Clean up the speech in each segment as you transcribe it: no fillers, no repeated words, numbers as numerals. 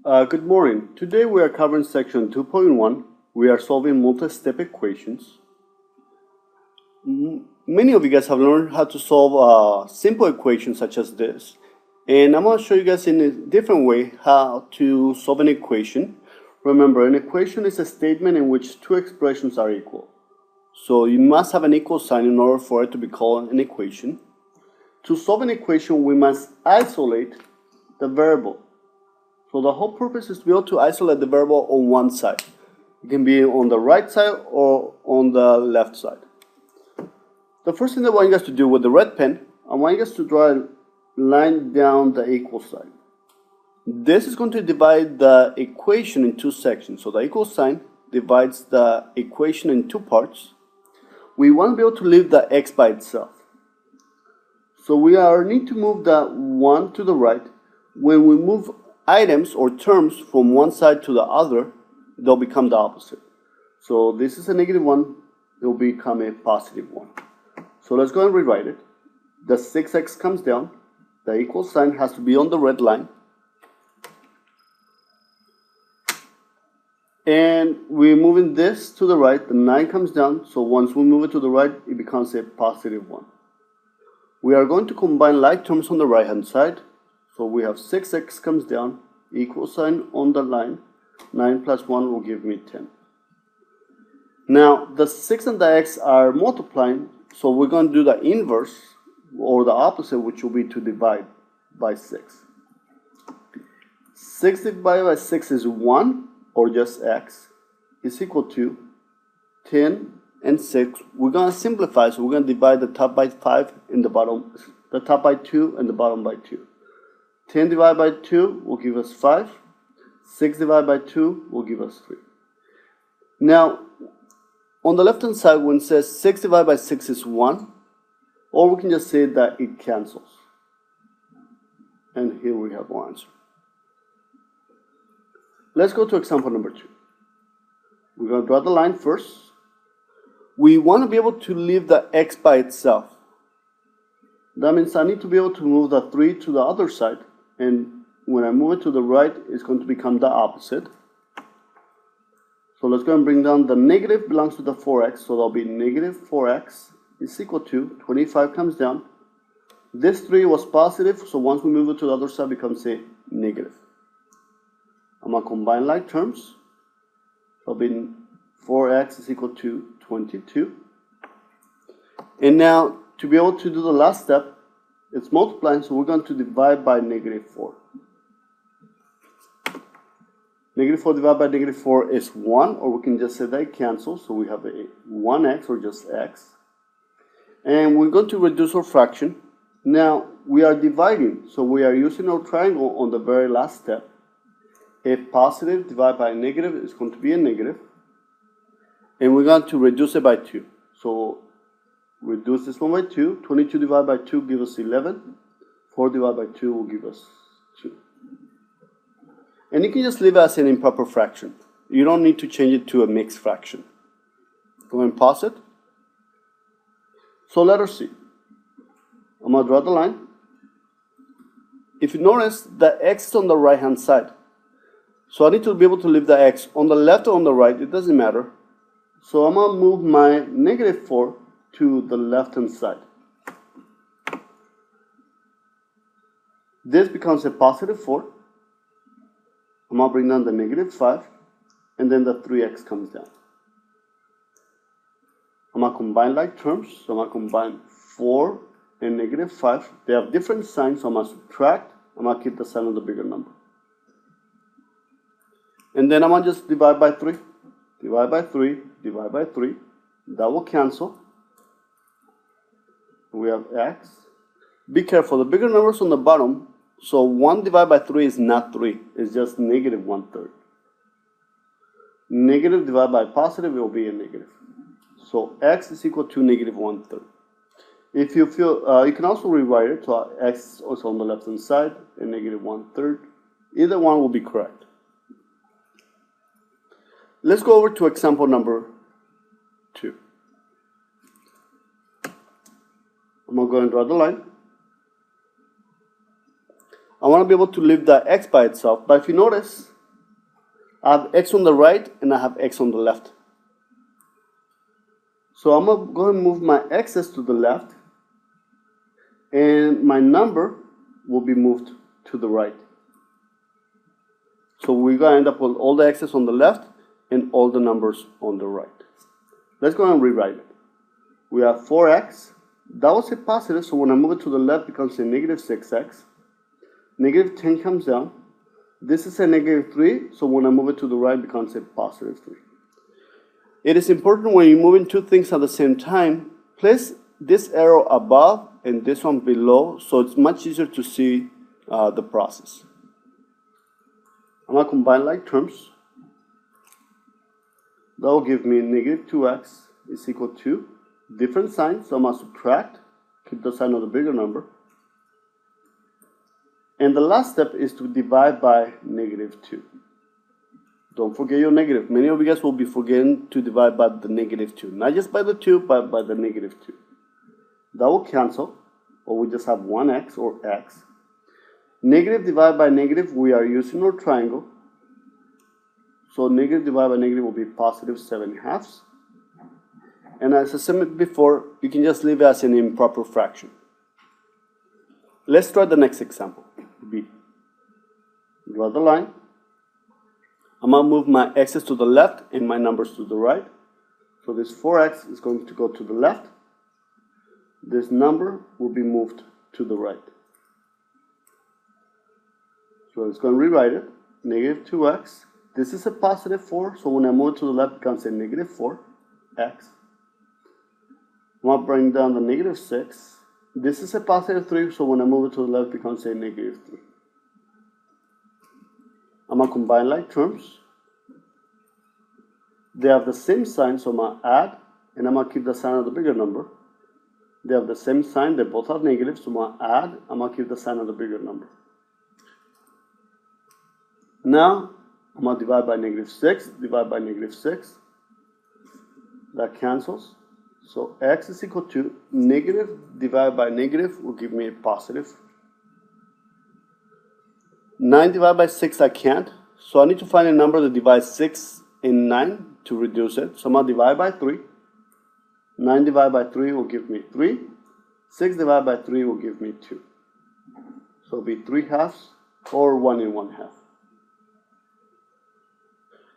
Good morning. Today we are covering section 2.1. We are solving multi-step equations. Many of you guys have learned how to solve simple equations such as this. And I'm going to show you guys in a different way how to solve an equation. Remember, an equation is a statement in which two expressions are equal. So you must have an equal sign in order for it to be called an equation. To solve an equation, we must isolate the variable. So the whole purpose is to be able to isolate the variable on one side. It can be on the right side or on the left side. The first thing I want you guys to do with the red pen, I want you guys to draw a line down the equal sign. This is going to divide the equation in two sections. So the equal sign divides the equation in two parts. We want to be able to leave the x by itself. So we need to move the 1 to the right. When we move items or terms from one side to the other, they'll become the opposite. So this is a negative 1, it will become a positive 1. So let's go and rewrite it. The 6x comes down, the equal sign has to be on the red line. And we're moving this to the right, the 9 comes down, so once we move it to the right, it becomes a positive 1. We are going to combine like terms on the right hand side. So we have 6x comes down, equal sign on the line, 9 plus 1 will give me 10. Now the 6 and the x are multiplying, so we're going to do the inverse or the opposite, which will be to divide by 6. 6 divided by 6 is 1, or just x, is equal to 10 and 6. We're going to simplify, so we're going to divide the top by 5 and the bottom, the top by 2 and the bottom by 2. 10 divided by 2 will give us 5. 6 divided by 2 will give us 3. Now, on the left hand side, when it says 6 divided by 6 is 1, or we can just say that it cancels. And here we have our answer. Let's go to example number 2. We're going to draw the line first. We want to be able to leave the x by itself. That means I need to be able to move the 3 to the other side. And when I move it to the right, it's going to become the opposite. So let's go and bring down the negative belongs to the 4x. So that'll be negative 4x is equal to 25 comes down. This 3 was positive, so once we move it to the other side, it becomes a negative. I'm going to combine like terms. So it'll be 4x is equal to 22. And now, to be able to do the last step, it's multiplying, so we're going to divide by negative 4. Negative 4 divided by negative 4 is 1, or we can just say that it cancels, so we have a 1x, or just x. And we're going to reduce our fraction. Now, we are dividing, so we are using our triangle on the very last step. A positive divided by a negative is going to be a negative. And we're going to reduce it by 2. So reduce this one by 2. 22 divided by 2 gives us 11. 4 divided by 2 will give us 2. And you can just leave it as an improper fraction. You don't need to change it to a mixed fraction. Go and pause it. So let us see. I'm going to draw the line. If you notice, the x is on the right hand side. So I need to be able to leave the x on the left or on the right. It doesn't matter. So I'm going to move my negative 4 to the left hand side. This becomes a positive 4. I'm going to bring down the negative 5, and then the 3x comes down. I'm going to combine like terms, so I'm going to combine 4 and negative 5. They have different signs, so I'm going to subtract. I'm going to keep the sign of the bigger number. And then I'm going to just divide by 3. Divide by 3, divide by 3. That will cancel. We have x. Be careful, the bigger numbers on the bottom, so 1 divided by 3 is not 3, it's just negative 1/3. Negative divided by positive, it will be a negative. So x is equal to negative 1/3. If you feel, you can also rewrite it, so x is also on the left hand side, and negative 1/3. Either one will be correct. Let's go over to example number 2. I'm going to go and draw the line. I want to be able to leave the x by itself, but if you notice, I have x on the right and I have x on the left. So I'm going to move my x's to the left and my number will be moved to the right. So we're going to end up with all the x's on the left and all the numbers on the right. Let's go and rewrite it. We have 4x. That was a positive, so when I move it to the left, it becomes a negative 6x. Negative 10 comes down. This is a negative 3, so when I move it to the right, it becomes a positive 3. It is important when you're moving two things at the same time, place this arrow above and this one below, so it's much easier to see the process. I'm going to combine like terms. That will give me negative 2x is equal to different signs, so I'm going to subtract, keep the sign of the bigger number. And the last step is to divide by negative 2. Don't forget your negative. Many of you guys will be forgetting to divide by the negative 2. Not just by the 2, but by the negative 2. That will cancel, or we just have 1x or x. Negative divided by negative, we are using our triangle. So negative divided by negative will be positive 7/2. And as I said before, you can just leave it as an improper fraction. Let's try the next example. B. Draw the line. I'm going to move my x's to the left and my numbers to the right. So this 4x is going to go to the left. This number will be moved to the right. So it's going to rewrite it. Negative 2x. This is a positive 4, so when I move it to the left, it becomes a negative 4x. I'm going to bring down the negative 6. This is a positive 3, so when I move it to the left, it becomes a negative 3. I'm going to combine like terms. They have the same sign, so I'm going to add, and I'm going to keep the sign of the bigger number. They have the same sign, they both have negative, so I'm going to add, I'm going to keep the sign of the bigger number. Now, I'm going to divide by negative 6, divide by negative 6. That cancels. So x is equal to negative divided by negative will give me a positive. 9 divided by 6 I can't. So I need to find a number that divides 6 and 9 to reduce it. So I'm going to divide by 3. 9 divided by 3 will give me 3. 6 divided by 3 will give me 2. So it'll be 3/2 or 1 1/2.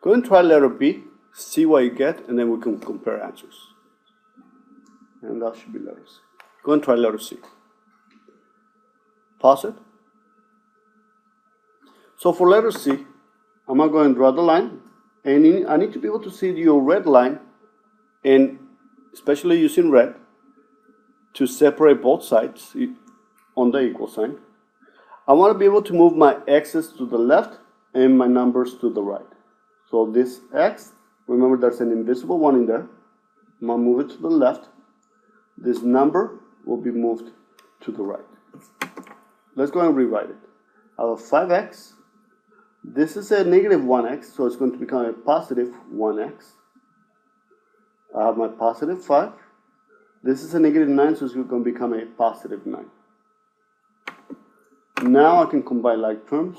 Go and try letter B, see what you get, and then we can compare answers. And that should be letter C. Go and try letter C. Pause it. So for letter C, I'm going to go and draw the line. And I need to be able to see your red line, and especially using red, to separate both sides on the equal sign. I want to be able to move my x's to the left and my numbers to the right. So this x, remember there's an invisible one in there. I'm going to move it to the left. This number will be moved to the right. Let's go and rewrite it. I have 5x. This is a negative 1x, so it's going to become a positive 1x. I have my positive 5. This is a negative 9, so it's going to become a positive 9. Now I can combine like terms.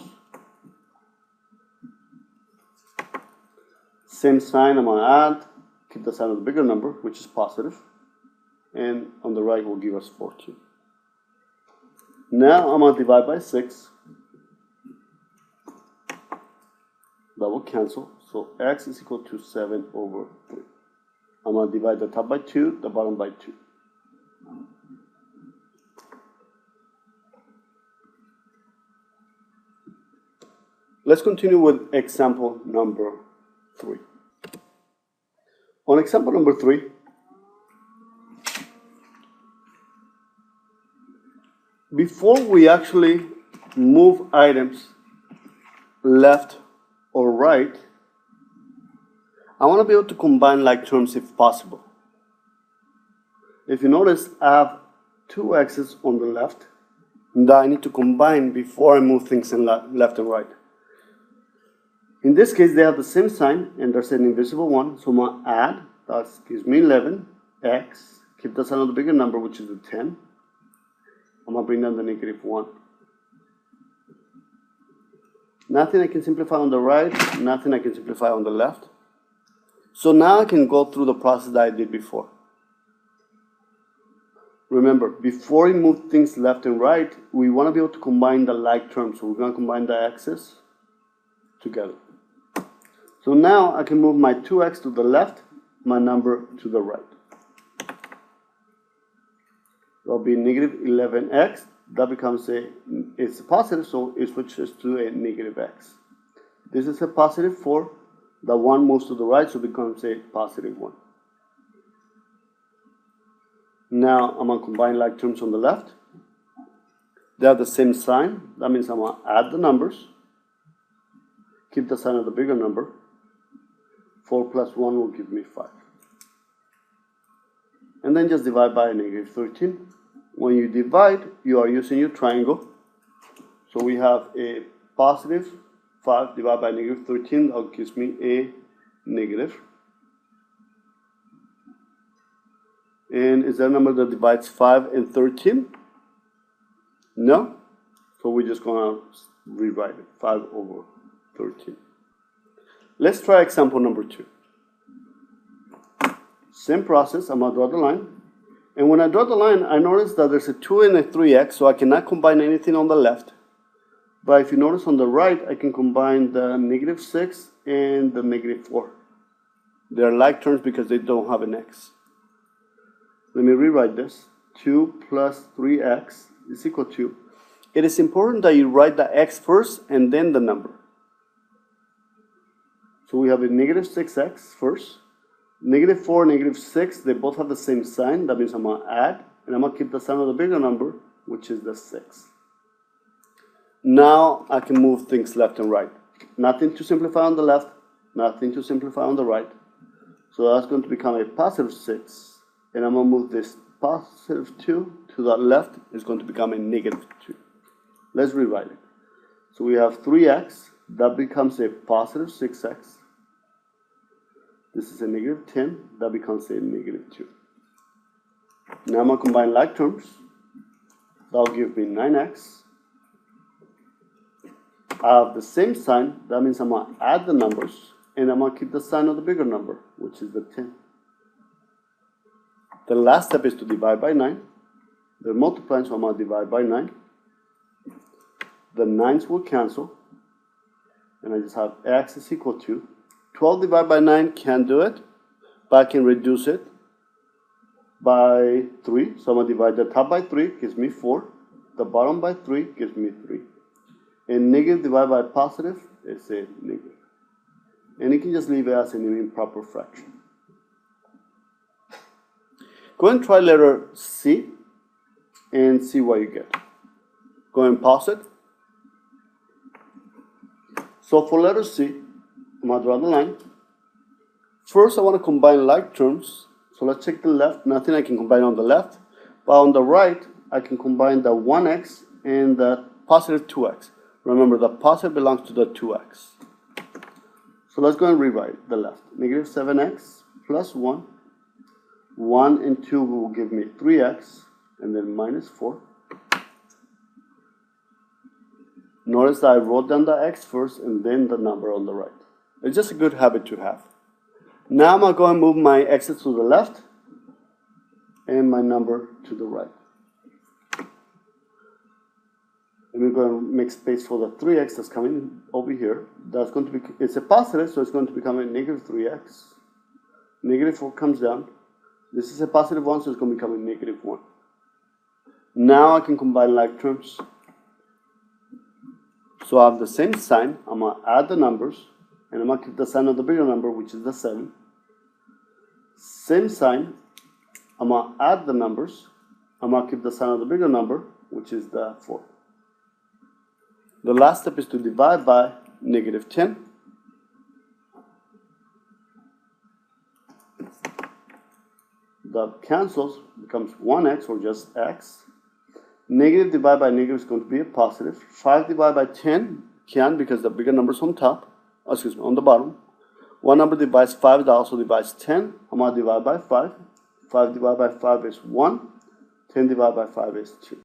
Same sign, I'm going to add, keep the sign of the bigger number, which is positive. And on the right will give us 14. Now I'm going to divide by 6. That will cancel. So x is equal to 7/3. I'm going to divide the top by 2, the bottom by 2. Let's continue with example number 3. On example number 3, before we actually move items left or right, I want to be able to combine like terms if possible. If you notice, I have 2 x's on the left that I need to combine before I move things in left and right. In this case, they have the same sign, and there's an invisible one, so I'm going to add. That gives me 11x. Keep the sign of the bigger number, which is the 10. I'm going to bring down the negative 1. Nothing I can simplify on the right, nothing I can simplify on the left. So now I can go through the process that I did before. Remember, before we move things left and right, we want to be able to combine the like terms. So we're going to combine the x's together. So now I can move my 2x to the left, my number to the right. That'll be negative 11x. That becomes it's positive, so it switches to a negative x. This is a positive 4. The 1 moves to the right, so it becomes a positive 1. Now I'm going to combine like terms on the left. They have the same sign. That means I'm going to add the numbers. Keep the sign of the bigger number. 4 plus 1 will give me 5. And then just divide by negative 13. When you divide, you are using your triangle. So we have a positive 5 divided by negative 13. That gives me a negative. And is there a number that divides 5 and 13? No. So we're just going to rewrite it. 5 over 13. Let's try example number 2. Same process. I'm going to draw the line. And when I draw the line, I notice that there's a 2 and a 3x, so I cannot combine anything on the left. But if you notice on the right, I can combine the negative 6 and the negative 4. They're like terms because they don't have an x. Let me rewrite this. 2 plus 3x is equal to. It is important that you write the x first and then the number. So we have a negative 6x first. Negative 4, negative 6, they both have the same sign. That means I'm going to add, and I'm going to keep the sign of the bigger number, which is the 6. Now I can move things left and right. Nothing to simplify on the left, nothing to simplify on the right. So that's going to become a positive 6. And I'm going to move this positive 2 to the left. It's going to become a negative 2. Let's rewrite it. So we have 3x. That becomes a positive 6x. This is a negative 10. That becomes a negative 2. Now I'm going to combine like terms. That'll give me 9x. I have the same sign. That means I'm going to add the numbers. And I'm going to keep the sign of the bigger number, which is the 10. The last step is to divide by 9. They're multiplying, so I'm going to divide by 9. The 9s will cancel. And I just have x is equal to 12 divided by 9 can't do it, but I can reduce it by 3. So I'm going to divide the top by 3, gives me 4. The bottom by 3 gives me 3. And negative divided by positive is a negative. And you can just leave it as an improper fraction. Go ahead and try letter C and see what you get. Go ahead and pause it. So for letter C, I'm going to draw the line. First, I want to combine like terms. So let's check the left. Nothing I can combine on the left. But on the right, I can combine the 1x and the positive 2x. Remember, the positive belongs to the 2x. So let's go and rewrite the left. Negative 7x plus 1. 1 and 2 will give me 3x, and then minus 4. Notice that I wrote down the x first and then the number on the right. It's just a good habit to have. Now I'm going to go and move my x's to the left and my number to the right. And we're going to make space for the 3x that's coming over here. That's going to be, it's a positive, so it's going to become a negative 3x. Negative 4 comes down. This is a positive 1, so it's going to become a negative 1. Now I can combine like terms. So I have the same sign. I'm going to add the numbers. And I'm going to keep the sign of the bigger number, which is the 7. Same sign. I'm going to add the numbers. I'm going to keep the sign of the bigger number, which is the 4. The last step is to divide by negative 10. That cancels, becomes 1x or just x. Negative divided by negative is going to be a positive. 5 divided by 10 can because the bigger number is on top. Excuse me, on the bottom. One number divides 5, that also divides 10. I'm going to divide by 5. 5 divided by 5 is 1. 10 divided by 5 is 2.